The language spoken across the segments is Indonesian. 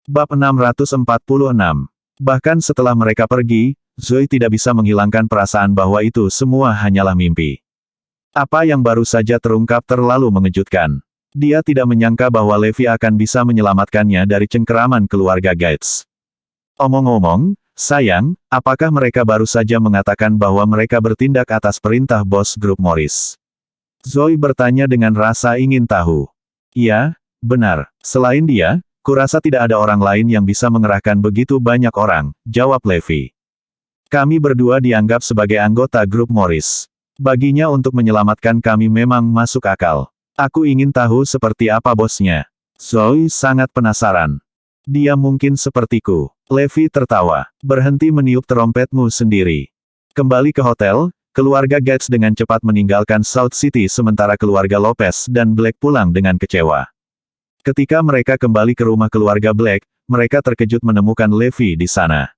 Bab 646. Bahkan setelah mereka pergi, Zoe tidak bisa menghilangkan perasaan bahwa itu semua hanyalah mimpi. Apa yang baru saja terungkap terlalu mengejutkan. Dia tidak menyangka bahwa Levi akan bisa menyelamatkannya dari cengkeraman keluarga Gates. Omong-omong, sayang, apakah mereka baru saja mengatakan bahwa mereka bertindak atas perintah bos grup Morris? Zoe bertanya dengan rasa ingin tahu. Ya, benar. Selain dia, kurasa tidak ada orang lain yang bisa mengerahkan begitu banyak orang, jawab Levi. Kami berdua dianggap sebagai anggota grup Morris. Baginya untuk menyelamatkan kami memang masuk akal. Aku ingin tahu seperti apa bosnya. Zoe sangat penasaran. Dia mungkin sepertiku. Levi tertawa. Berhenti meniup trompetmu sendiri. Kembali ke hotel, keluarga Gates dengan cepat meninggalkan South City sementara keluarga Lopez dan Black pulang dengan kecewa. Ketika mereka kembali ke rumah keluarga Black, mereka terkejut menemukan Levi di sana.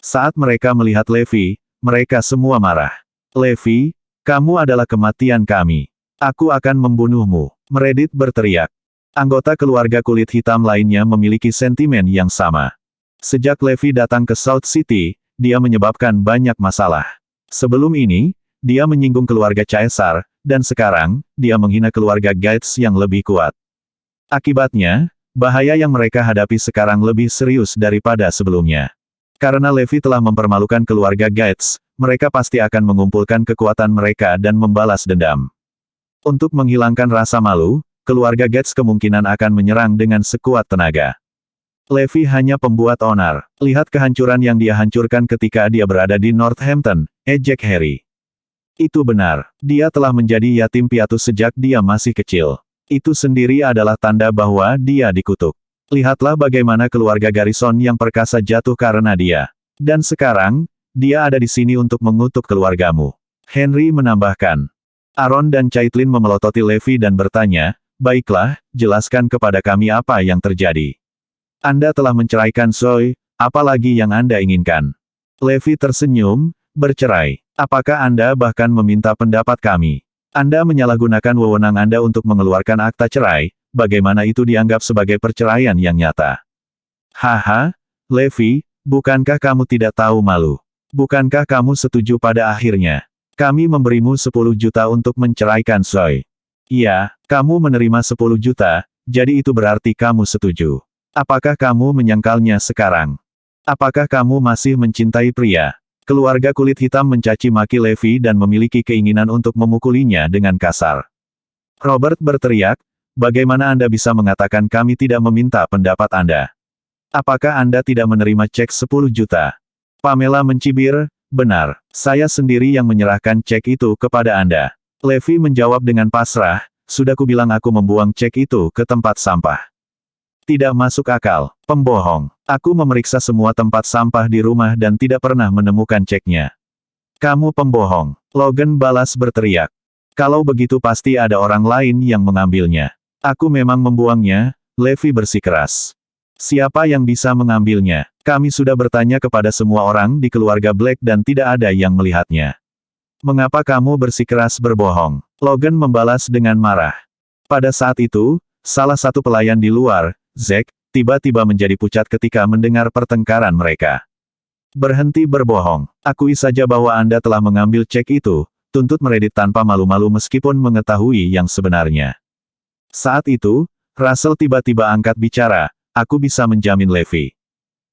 Saat mereka melihat Levi, mereka semua marah. Levi, kamu adalah kematian kami. Aku akan membunuhmu. Meredith berteriak. Anggota keluarga kulit hitam lainnya memiliki sentimen yang sama. Sejak Levi datang ke South City, dia menyebabkan banyak masalah. Sebelum ini, dia menyinggung keluarga Caesar, dan sekarang, dia menghina keluarga Gates yang lebih kuat. Akibatnya, bahaya yang mereka hadapi sekarang lebih serius daripada sebelumnya. Karena Levi telah mempermalukan keluarga Gates, mereka pasti akan mengumpulkan kekuatan mereka dan membalas dendam. Untuk menghilangkan rasa malu, keluarga Gates kemungkinan akan menyerang dengan sekuat tenaga. Levi hanya pembuat onar. Lihat kehancuran yang dia hancurkan ketika dia berada di Northampton, ejek Harry. Itu benar, dia telah menjadi yatim piatu sejak dia masih kecil. Itu sendiri adalah tanda bahwa dia dikutuk. Lihatlah bagaimana keluarga Garrison yang perkasa jatuh karena dia. Dan sekarang, dia ada di sini untuk mengutuk keluargamu. Henry menambahkan. Aaron dan Caitlin memelototi Levi dan bertanya, baiklah, jelaskan kepada kami apa yang terjadi. Anda telah menceraikan Zoe, apalagi yang Anda inginkan? Levi tersenyum, bercerai. Apakah Anda bahkan meminta pendapat kami? Anda menyalahgunakan wewenang Anda untuk mengeluarkan akta cerai, bagaimana itu dianggap sebagai perceraian yang nyata? Haha, Levi, bukankah kamu tidak tahu malu? Bukankah kamu setuju pada akhirnya? Kami memberimu 10 juta untuk menceraikan Zoe. Iya, kamu menerima 10 juta, jadi itu berarti kamu setuju. Apakah kamu menyangkalnya sekarang? Apakah kamu masih mencintai pria? Keluarga kulit hitam mencaci maki Levi dan memiliki keinginan untuk memukulinya dengan kasar. Robert berteriak, bagaimana Anda bisa mengatakan kami tidak meminta pendapat Anda? Apakah Anda tidak menerima cek 10 juta? Pamela mencibir, benar, saya sendiri yang menyerahkan cek itu kepada Anda. Levi menjawab dengan pasrah, sudah kubilang aku membuang cek itu ke tempat sampah. Tidak masuk akal, pembohong. Aku memeriksa semua tempat sampah di rumah dan tidak pernah menemukan ceknya. Kamu pembohong. Logan balas berteriak. Kalau begitu pasti ada orang lain yang mengambilnya. Aku memang membuangnya, Levi bersikeras. Siapa yang bisa mengambilnya? Kami sudah bertanya kepada semua orang di keluarga Black dan tidak ada yang melihatnya. Mengapa kamu bersikeras berbohong? Logan membalas dengan marah. Pada saat itu, salah satu pelayan di luar, Zack, tiba-tiba menjadi pucat ketika mendengar pertengkaran mereka. Berhenti berbohong. Akui saja bahwa Anda telah mengambil cek itu, tuntut Meredith tanpa malu-malu meskipun mengetahui yang sebenarnya. Saat itu, Russell tiba-tiba angkat bicara, aku bisa menjamin Levi.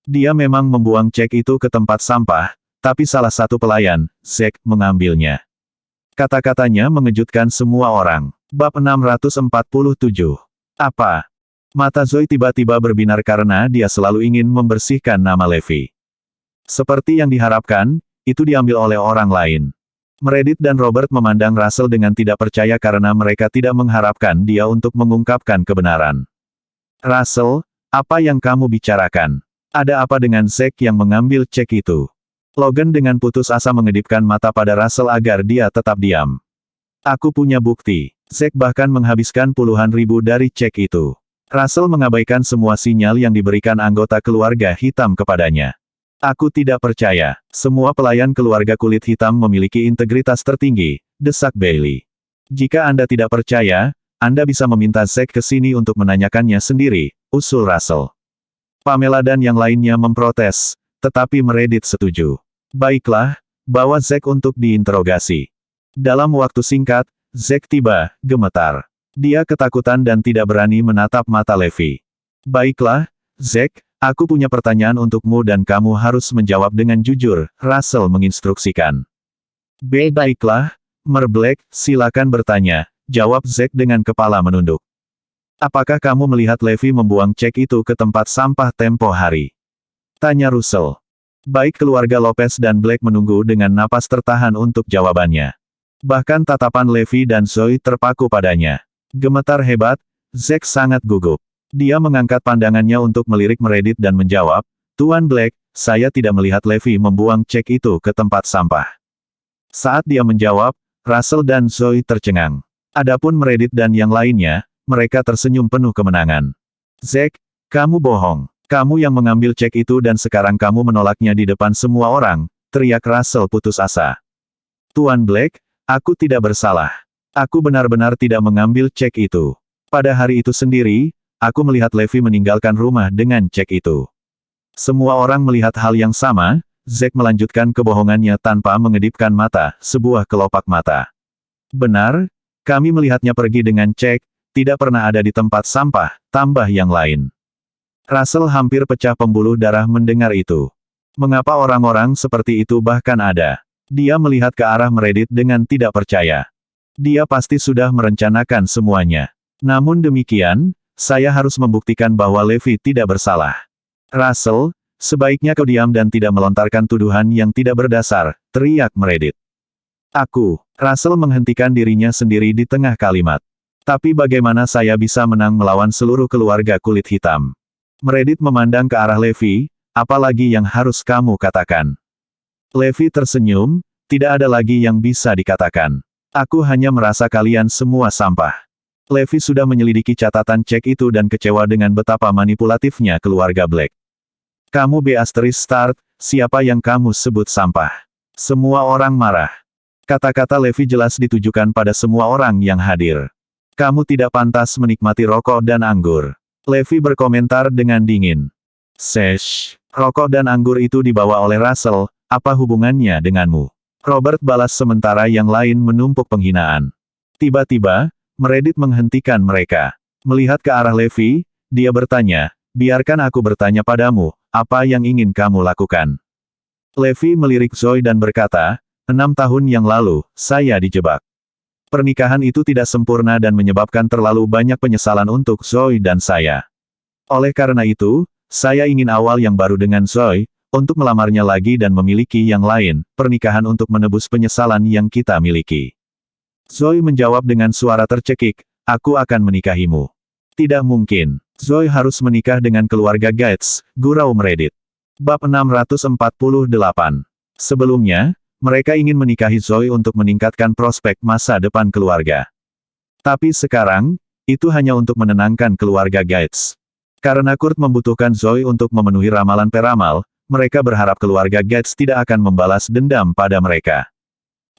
Dia memang membuang cek itu ke tempat sampah, tapi salah satu pelayan, Zack, mengambilnya. Kata-katanya mengejutkan semua orang. Bab 647. Apa? Mata Zoe tiba-tiba berbinar karena dia selalu ingin membersihkan nama Levi. Seperti yang diharapkan, itu diambil oleh orang lain. Meredith dan Robert memandang Russell dengan tidak percaya karena mereka tidak mengharapkan dia untuk mengungkapkan kebenaran. Russell, apa yang kamu bicarakan? Ada apa dengan Zack yang mengambil cek itu? Logan dengan putus asa mengedipkan mata pada Russell agar dia tetap diam. Aku punya bukti. Zack bahkan menghabiskan puluhan ribu dari cek itu. Russell mengabaikan semua sinyal yang diberikan anggota keluarga hitam kepadanya. Aku tidak percaya. Semua pelayan keluarga kulit hitam memiliki integritas tertinggi, desak Bailey. Jika Anda tidak percaya, Anda bisa meminta Zack ke sini untuk menanyakannya sendiri, usul Russell. Pamela dan yang lainnya memprotes, tetapi Meredith setuju. Baiklah, bawa Zack untuk diinterogasi. Dalam waktu singkat, Zack tiba, gemetar. Dia ketakutan dan tidak berani menatap mata Levi. Baiklah, Zack, aku punya pertanyaan untukmu dan kamu harus menjawab dengan jujur, Russell menginstruksikan. Baiklah, Black, silakan bertanya, jawab Zack dengan kepala menunduk. Apakah kamu melihat Levi membuang cek itu ke tempat sampah tempo hari? Tanya Russell. Baik keluarga Lopez dan Black menunggu dengan napas tertahan untuk jawabannya. Bahkan tatapan Levi dan Zoe terpaku padanya. Gemetar hebat, Zack sangat gugup. Dia mengangkat pandangannya untuk melirik Meredith dan menjawab, Tuan Black, saya tidak melihat Levi membuang cek itu ke tempat sampah. Saat dia menjawab, Russell dan Zoe tercengang. Adapun Meredith dan yang lainnya, mereka tersenyum penuh kemenangan. Zack, kamu bohong. Kamu yang mengambil cek itu dan sekarang kamu menolaknya di depan semua orang, teriak Russell putus asa. Tuan Black, aku tidak bersalah. Aku benar-benar tidak mengambil cek itu. Pada hari itu sendiri, aku melihat Levi meninggalkan rumah dengan cek itu. Semua orang melihat hal yang sama, Zack melanjutkan kebohongannya tanpa mengedipkan mata, sebuah kelopak mata. Benar, kami melihatnya pergi dengan cek, tidak pernah ada di tempat sampah, tambah yang lain. Russell hampir pecah pembuluh darah mendengar itu. Mengapa orang-orang seperti itu bahkan ada? Dia melihat ke arah Meredith dengan tidak percaya. Dia pasti sudah merencanakan semuanya. Namun demikian, saya harus membuktikan bahwa Levi tidak bersalah. Russell, sebaiknya kau diam dan tidak melontarkan tuduhan yang tidak berdasar, teriak Meredith. Russell menghentikan dirinya sendiri di tengah kalimat. Tapi bagaimana saya bisa menang melawan seluruh keluarga kulit hitam? Meredith memandang ke arah Levi, apalagi yang harus kamu katakan? Levi tersenyum, tidak ada lagi yang bisa dikatakan. Aku hanya merasa kalian semua sampah. Levi sudah menyelidiki catatan cek itu dan kecewa dengan betapa manipulatifnya keluarga Black. Kamu ***, siapa yang kamu sebut sampah? Semua orang marah. Kata-kata Levi jelas ditujukan pada semua orang yang hadir. Kamu tidak pantas menikmati rokok dan anggur. Levi berkomentar dengan dingin. Sesh, rokok dan anggur itu dibawa oleh Russell, apa hubungannya denganmu? Robert balas sementara yang lain menumpuk penghinaan. Tiba-tiba, Meredith menghentikan mereka. Melihat ke arah Levi, dia bertanya, biarkan aku bertanya padamu, apa yang ingin kamu lakukan? Levi melirik Zoe dan berkata, 6 tahun yang lalu, saya dijebak. Pernikahan itu tidak sempurna dan menyebabkan terlalu banyak penyesalan untuk Zoe dan saya. Oleh karena itu, saya ingin awal yang baru dengan Zoe, untuk melamarnya lagi dan memiliki yang lain, pernikahan untuk menebus penyesalan yang kita miliki. Zoe menjawab dengan suara tercekik, aku akan menikahimu. Tidak mungkin. Zoe harus menikah dengan keluarga Gates, gurau Meredith. Bab 648. Sebelumnya, mereka ingin menikahi Zoe untuk meningkatkan prospek masa depan keluarga. Tapi sekarang, itu hanya untuk menenangkan keluarga Gates. Karena Kurt membutuhkan Zoe untuk memenuhi ramalan peramal, mereka berharap keluarga Gates tidak akan membalas dendam pada mereka.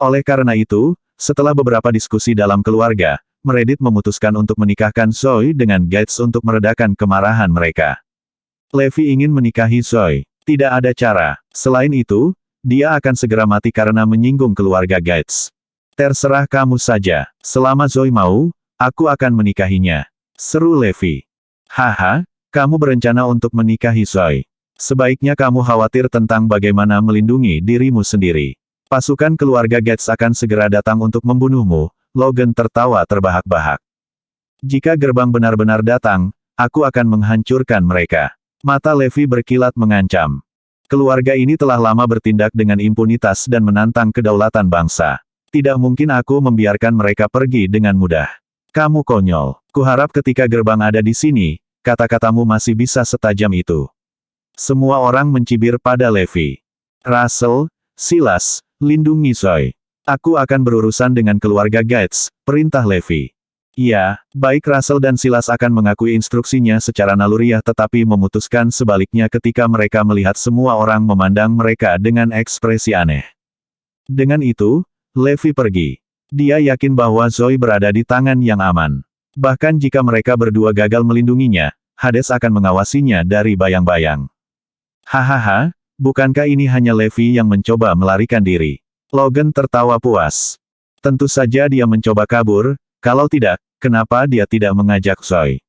Oleh karena itu, setelah beberapa diskusi dalam keluarga, Meredith memutuskan untuk menikahkan Zoe dengan Gates untuk meredakan kemarahan mereka. Levi ingin menikahi Zoe. Tidak ada cara. Selain itu, dia akan segera mati karena menyinggung keluarga Gates. Terserah kamu saja. Selama Zoe mau, aku akan menikahinya. Seru Levi. Haha, kamu berencana untuk menikahi Zoe. Sebaiknya kamu khawatir tentang bagaimana melindungi dirimu sendiri. Pasukan keluarga Gates akan segera datang untuk membunuhmu. Logan tertawa terbahak-bahak. Jika gerbang benar-benar datang, aku akan menghancurkan mereka. Mata Levi berkilat mengancam. Keluarga ini telah lama bertindak dengan impunitas dan menantang kedaulatan bangsa. Tidak mungkin aku membiarkan mereka pergi dengan mudah. Kamu konyol. Kuharap ketika gerbang ada di sini, kata-katamu masih bisa setajam itu. Semua orang mencibir pada Levi. Russell, Silas, lindungi Zoe. Aku akan berurusan dengan keluarga Gates, perintah Levi. Ya, baik Russell dan Silas akan mengakui instruksinya secara naluriah tetapi memutuskan sebaliknya ketika mereka melihat semua orang memandang mereka dengan ekspresi aneh. Dengan itu, Levi pergi. Dia yakin bahwa Zoe berada di tangan yang aman. Bahkan jika mereka berdua gagal melindunginya, Hades akan mengawasinya dari bayang-bayang. Hahaha, bukankah ini hanya Levi yang mencoba melarikan diri? Logan tertawa puas. Tentu saja dia mencoba kabur, kalau tidak, kenapa dia tidak mengajak Zoe?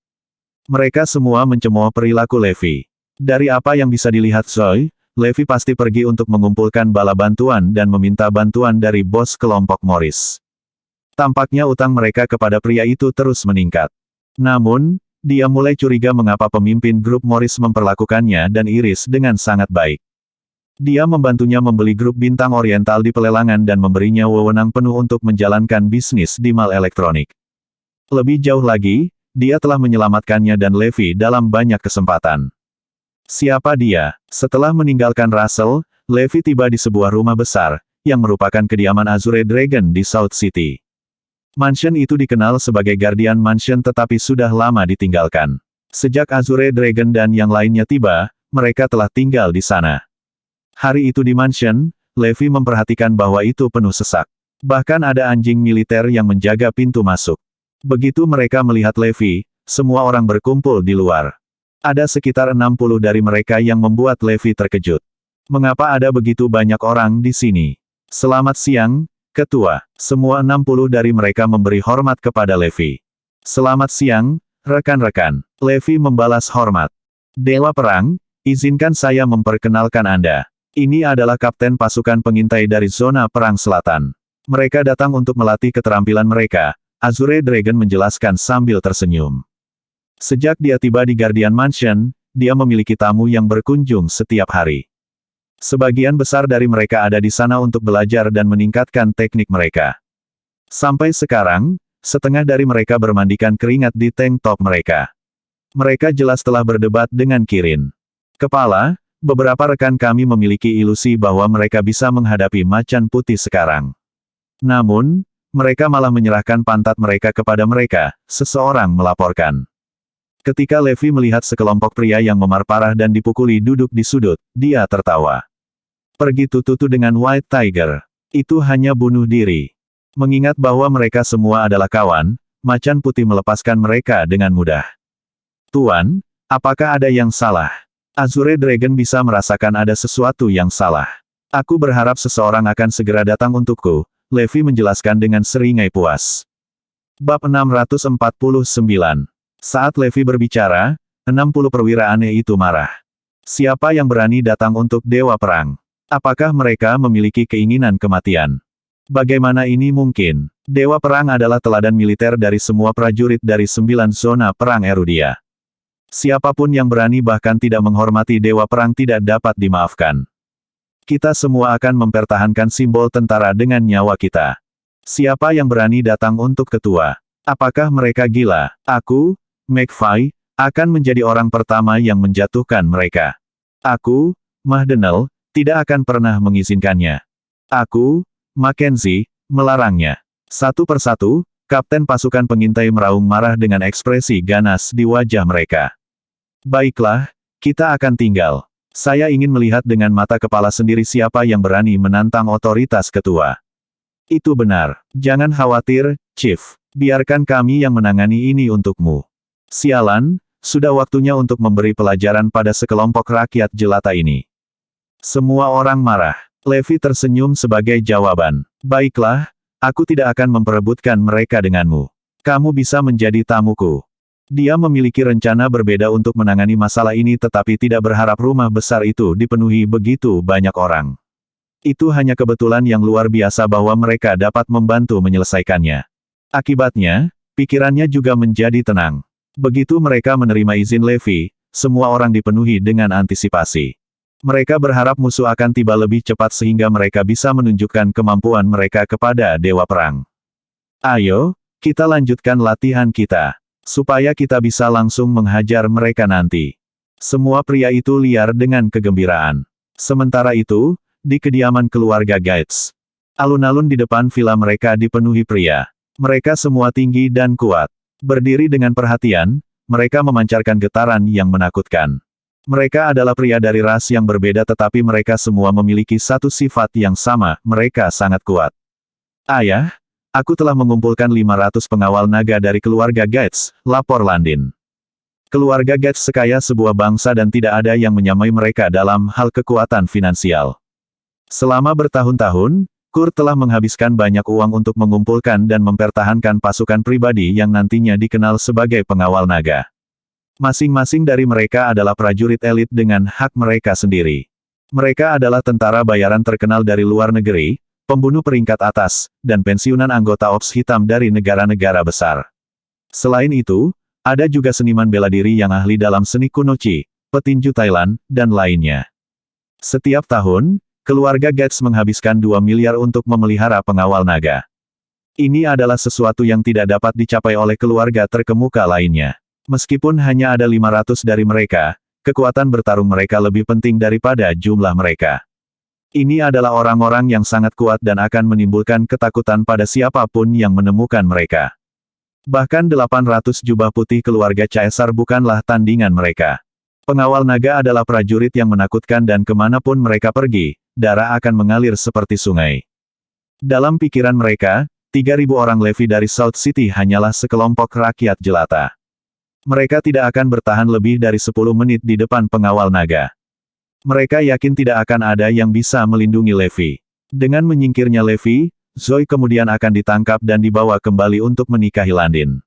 Mereka semua mencemooh perilaku Levi. Dari apa yang bisa dilihat Zoe, Levi pasti pergi untuk mengumpulkan bala bantuan dan meminta bantuan dari bos kelompok Morris. Tampaknya utang mereka kepada pria itu terus meningkat. Namun, dia mulai curiga mengapa pemimpin grup Morris memperlakukannya dan Iris dengan sangat baik. Dia membantunya membeli grup bintang oriental di pelelangan dan memberinya wewenang penuh untuk menjalankan bisnis di mal elektronik. Lebih jauh lagi, dia telah menyelamatkannya dan Levi dalam banyak kesempatan. Siapa dia? Setelah meninggalkan Russell, Levi tiba di sebuah rumah besar, yang merupakan kediaman Azure Dragon di South City. Mansion itu dikenal sebagai Guardian Mansion tetapi sudah lama ditinggalkan. Sejak Azure Dragon dan yang lainnya tiba, mereka telah tinggal di sana. Hari itu di mansion, Levi memperhatikan bahwa itu penuh sesak. Bahkan ada anjing militer yang menjaga pintu masuk. Begitu mereka melihat Levi, semua orang berkumpul di luar. Ada sekitar 60 dari mereka yang membuat Levi terkejut. Mengapa ada begitu banyak orang di sini? Selamat siang, Ketua. Semua 60 dari mereka memberi hormat kepada Levi. Selamat siang, rekan-rekan. Levi membalas hormat. Dewa Perang, izinkan saya memperkenalkan Anda. Ini adalah Kapten Pasukan Pengintai dari Zona Perang Selatan. Mereka datang untuk melatih keterampilan mereka, Azure Dragon menjelaskan sambil tersenyum. Sejak dia tiba di Guardian Mansion, dia memiliki tamu yang berkunjung setiap hari. Sebagian besar dari mereka ada di sana untuk belajar dan meningkatkan teknik mereka. Sampai sekarang, setengah dari mereka bermandikan keringat di tank top mereka. Mereka jelas telah berdebat dengan Kirin. Kepala, beberapa rekan kami memiliki ilusi bahwa mereka bisa menghadapi macan putih sekarang. Namun, mereka malah menyerahkan pantat mereka kepada mereka, seseorang melaporkan. Ketika Levi melihat sekelompok pria yang memar parah dan dipukuli duduk di sudut, dia tertawa. Pergi tutu dengan White Tiger. Itu hanya bunuh diri. Mengingat bahwa mereka semua adalah kawan, macan putih melepaskan mereka dengan mudah. Tuan, apakah ada yang salah? Azure Dragon bisa merasakan ada sesuatu yang salah. Aku berharap seseorang akan segera datang untukku, Levi menjelaskan dengan seringai puas. Bab 649. Saat Levi berbicara, 60 perwira aneh itu marah. Siapa yang berani datang untuk Dewa Perang? Apakah mereka memiliki keinginan kematian? Bagaimana ini mungkin? Dewa Perang adalah teladan militer dari semua prajurit dari 9 zona perang Erudia. Siapapun yang berani bahkan tidak menghormati Dewa Perang tidak dapat dimaafkan. Kita semua akan mempertahankan simbol tentara dengan nyawa kita. Siapa yang berani datang untuk ketua? Apakah mereka gila? Aku, McFly, akan menjadi orang pertama yang menjatuhkan mereka. Aku, Mahdenel, tidak akan pernah mengizinkannya. Aku, Mackenzie, melarangnya. Satu persatu, Kapten Pasukan Pengintai meraung marah dengan ekspresi ganas di wajah mereka. Baiklah, kita akan tinggal. Saya ingin melihat dengan mata kepala sendiri siapa yang berani menantang otoritas ketua. Itu benar. Jangan khawatir, Chief. Biarkan kami yang menangani ini untukmu. Sialan, sudah waktunya untuk memberi pelajaran pada sekelompok rakyat jelata ini. Semua orang marah. Levi tersenyum sebagai jawaban. Baiklah, aku tidak akan memperebutkan mereka denganmu. Kamu bisa menjadi tamuku. Dia memiliki rencana berbeda untuk menangani masalah ini tetapi tidak berharap rumah besar itu dipenuhi begitu banyak orang. Itu hanya kebetulan yang luar biasa bahwa mereka dapat membantu menyelesaikannya. Akibatnya, pikirannya juga menjadi tenang. Begitu mereka menerima izin Levi, semua orang dipenuhi dengan antisipasi. Mereka berharap musuh akan tiba lebih cepat sehingga mereka bisa menunjukkan kemampuan mereka kepada Dewa Perang. Ayo, kita lanjutkan latihan kita. Supaya kita bisa langsung menghajar mereka nanti. Semua pria itu liar dengan kegembiraan. Sementara itu, di kediaman keluarga Gates. Alun-alun di depan villa mereka dipenuhi pria. Mereka semua tinggi dan kuat. Berdiri dengan perhatian, mereka memancarkan getaran yang menakutkan. Mereka adalah pria dari ras yang berbeda tetapi mereka semua memiliki satu sifat yang sama, mereka sangat kuat. Ayah, aku telah mengumpulkan 500 pengawal naga dari keluarga Gates, lapor Landin. Keluarga Gates sekaya sebuah bangsa dan tidak ada yang menyamai mereka dalam hal kekuatan finansial. Selama bertahun-tahun, Kurt telah menghabiskan banyak uang untuk mengumpulkan dan mempertahankan pasukan pribadi yang nantinya dikenal sebagai pengawal naga. Masing-masing dari mereka adalah prajurit elit dengan hak mereka sendiri. Mereka adalah tentara bayaran terkenal dari luar negeri, pembunuh peringkat atas, dan pensiunan anggota Ops Hitam dari negara-negara besar. Selain itu, ada juga seniman bela diri yang ahli dalam seni kunoci, petinju Thailand, dan lainnya. Setiap tahun, keluarga Gates menghabiskan 2 miliar untuk memelihara pengawal naga. Ini adalah sesuatu yang tidak dapat dicapai oleh keluarga terkemuka lainnya. Meskipun hanya ada 500 dari mereka, kekuatan bertarung mereka lebih penting daripada jumlah mereka. Ini adalah orang-orang yang sangat kuat dan akan menimbulkan ketakutan pada siapapun yang menemukan mereka. Bahkan 800 jubah putih keluarga Caesar bukanlah tandingan mereka. Pengawal naga adalah prajurit yang menakutkan dan kemanapun mereka pergi, darah akan mengalir seperti sungai. Dalam pikiran mereka, 3.000 orang Levi dari South City hanyalah sekelompok rakyat jelata. Mereka tidak akan bertahan lebih dari 10 menit di depan pengawal naga. Mereka yakin tidak akan ada yang bisa melindungi Levi. Dengan menyingkirnya Levi, Zoe kemudian akan ditangkap dan dibawa kembali untuk menikahi Landin.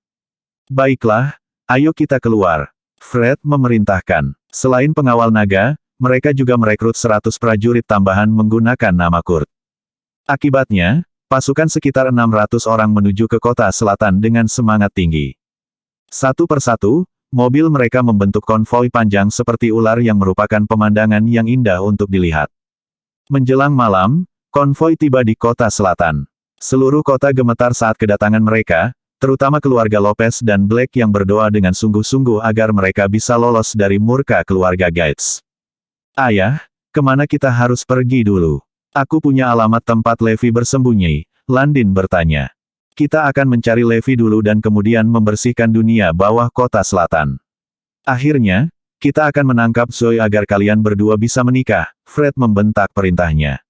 Baiklah, ayo kita keluar. Fred memerintahkan. Selain pengawal naga, mereka juga merekrut 100 prajurit tambahan menggunakan nama Kurt. Akibatnya, pasukan sekitar 600 orang menuju ke kota selatan dengan semangat tinggi. Satu persatu, mobil mereka membentuk konvoi panjang seperti ular yang merupakan pemandangan yang indah untuk dilihat. Menjelang malam, konvoi tiba di kota selatan. Seluruh kota gemetar saat kedatangan mereka, terutama keluarga Lopez dan Black yang berdoa dengan sungguh-sungguh agar mereka bisa lolos dari murka keluarga Gates. Ayah, kemana kita harus pergi dulu? Aku punya alamat tempat Levi bersembunyi, Landin bertanya. Kita akan mencari Levi dulu dan kemudian membersihkan dunia bawah kota selatan. Akhirnya, kita akan menangkap Zoe agar kalian berdua bisa menikah, Fred membentak perintahnya.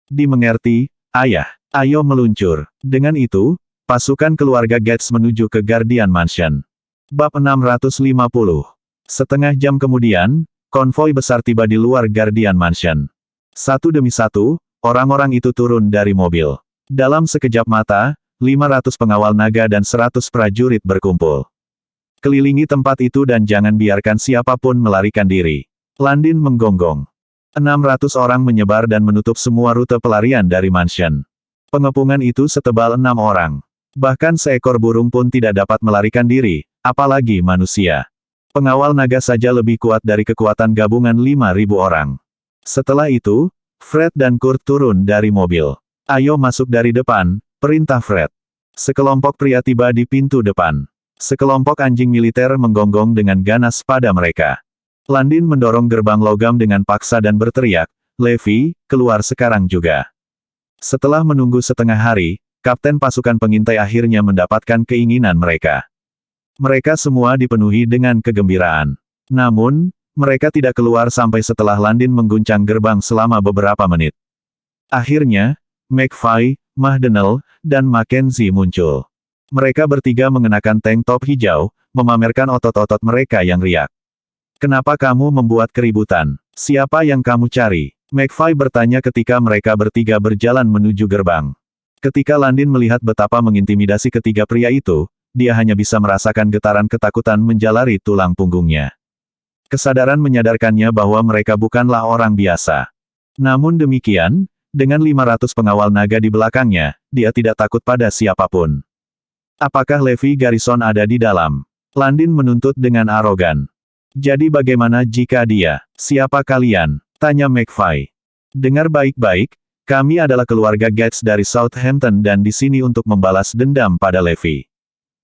Dimengerti, ayah. Ayo meluncur. Dengan itu, pasukan keluarga Gates menuju ke Guardian Mansion. Bab 650. Setengah jam kemudian, konvoi besar tiba di luar Guardian Mansion. Satu demi satu, orang-orang itu turun dari mobil. Dalam sekejap mata, 500 pengawal naga dan 100 prajurit berkumpul. Kelilingi tempat itu dan jangan biarkan siapapun melarikan diri. Landin menggonggong. 600 orang menyebar dan menutup semua rute pelarian dari mansion. Pengepungan itu setebal 6 orang. Bahkan seekor burung pun tidak dapat melarikan diri, apalagi manusia. Pengawal naga saja lebih kuat dari kekuatan gabungan 5.000 orang. Setelah itu, Fred dan Kurt turun dari mobil. Ayo masuk dari depan, perintah Fred. Sekelompok pria tiba di pintu depan. Sekelompok anjing militer menggonggong dengan ganas pada mereka. Landin mendorong gerbang logam dengan paksa dan berteriak, "Levi, keluar sekarang juga." Setelah menunggu setengah hari, kapten pasukan pengintai akhirnya mendapatkan keinginan mereka. Mereka semua dipenuhi dengan kegembiraan. Namun, mereka tidak keluar sampai setelah Landin mengguncang gerbang selama beberapa menit. Akhirnya, McFly, Mahdenel, dan Mackenzie muncul. Mereka bertiga mengenakan tank top hijau, memamerkan otot-otot mereka yang riak. "Kenapa kamu membuat keributan? Siapa yang kamu cari?" McFly bertanya ketika mereka bertiga berjalan menuju gerbang. Ketika Landin melihat betapa mengintimidasi ketiga pria itu, dia hanya bisa merasakan getaran ketakutan menjalari tulang punggungnya. Kesadaran menyadarkannya bahwa mereka bukanlah orang biasa. Namun demikian, dengan 500 pengawal naga di belakangnya, dia tidak takut pada siapapun. "Apakah Levi Garrison ada di dalam?" Landin menuntut dengan arogan. "Jadi bagaimana jika dia? Siapa kalian?" tanya McFly. "Dengar baik-baik, kami adalah keluarga Gates dari Southampton dan di sini untuk membalas dendam pada Levi.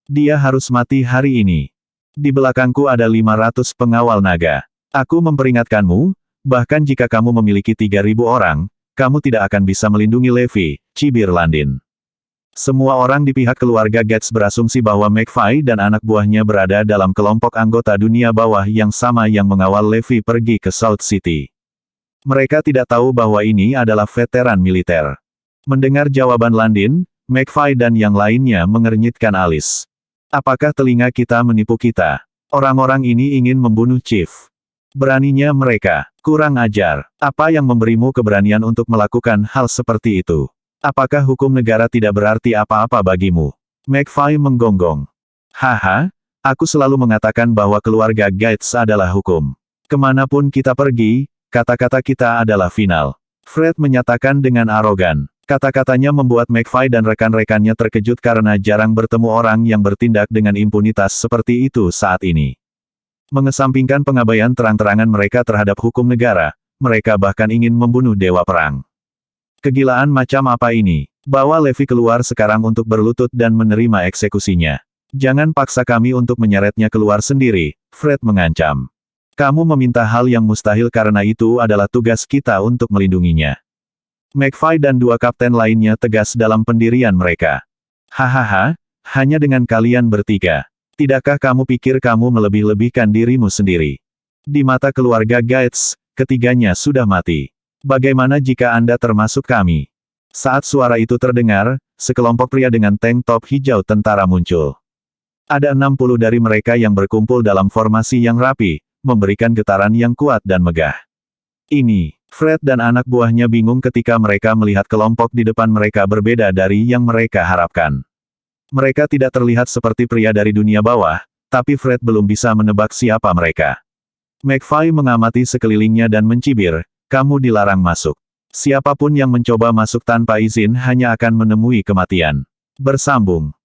Dia harus mati hari ini. Di belakangku ada 500 pengawal naga. Aku memperingatkanmu, bahkan jika kamu memiliki 3.000 orang, kamu tidak akan bisa melindungi Levi," cibir Landin. Semua orang di pihak keluarga Gates berasumsi bahwa McFly dan anak buahnya berada dalam kelompok anggota dunia bawah yang sama yang mengawal Levi pergi ke South City. Mereka tidak tahu bahwa ini adalah veteran militer. Mendengar jawaban Landin, McFly dan yang lainnya mengernyitkan alis. "Apakah telinga kita menipu kita? Orang-orang ini ingin membunuh Chief. Beraninya mereka. Kurang ajar. Apa yang memberimu keberanian untuk melakukan hal seperti itu? Apakah hukum negara tidak berarti apa-apa bagimu? McFly menggonggong. Haha, aku selalu mengatakan bahwa keluarga Gates adalah hukum. Kemanapun kita pergi, kata-kata kita adalah final. Fred menyatakan dengan arogan. Kata-katanya membuat McFly dan rekan-rekannya terkejut karena jarang bertemu orang yang bertindak dengan impunitas seperti itu saat ini. Mengesampingkan pengabaian terang-terangan mereka terhadap hukum negara, mereka bahkan ingin membunuh dewa perang. Kegilaan macam apa ini? Bawa Levi keluar sekarang untuk berlutut dan menerima eksekusinya. Jangan paksa kami untuk menyeretnya keluar sendiri, Fred mengancam. Kamu meminta hal yang mustahil karena itu adalah tugas kita untuk melindunginya. McFly dan dua kapten lainnya tegas dalam pendirian mereka. Hahaha, hanya dengan kalian bertiga. Tidakkah kamu pikir kamu melebih-lebihkan dirimu sendiri? Di mata keluarga Gates, ketiganya sudah mati. Bagaimana jika Anda termasuk kami? Saat suara itu terdengar, sekelompok pria dengan tank top hijau tentara muncul. Ada 60 dari mereka yang berkumpul dalam formasi yang rapi, memberikan getaran yang kuat dan megah. Ini, Fred dan anak buahnya bingung ketika mereka melihat kelompok di depan mereka berbeda dari yang mereka harapkan. Mereka tidak terlihat seperti pria dari dunia bawah, tapi Fred belum bisa menebak siapa mereka. McFly mengamati sekelilingnya dan mencibir, kamu dilarang masuk. Siapapun yang mencoba masuk tanpa izin hanya akan menemui kematian. Bersambung.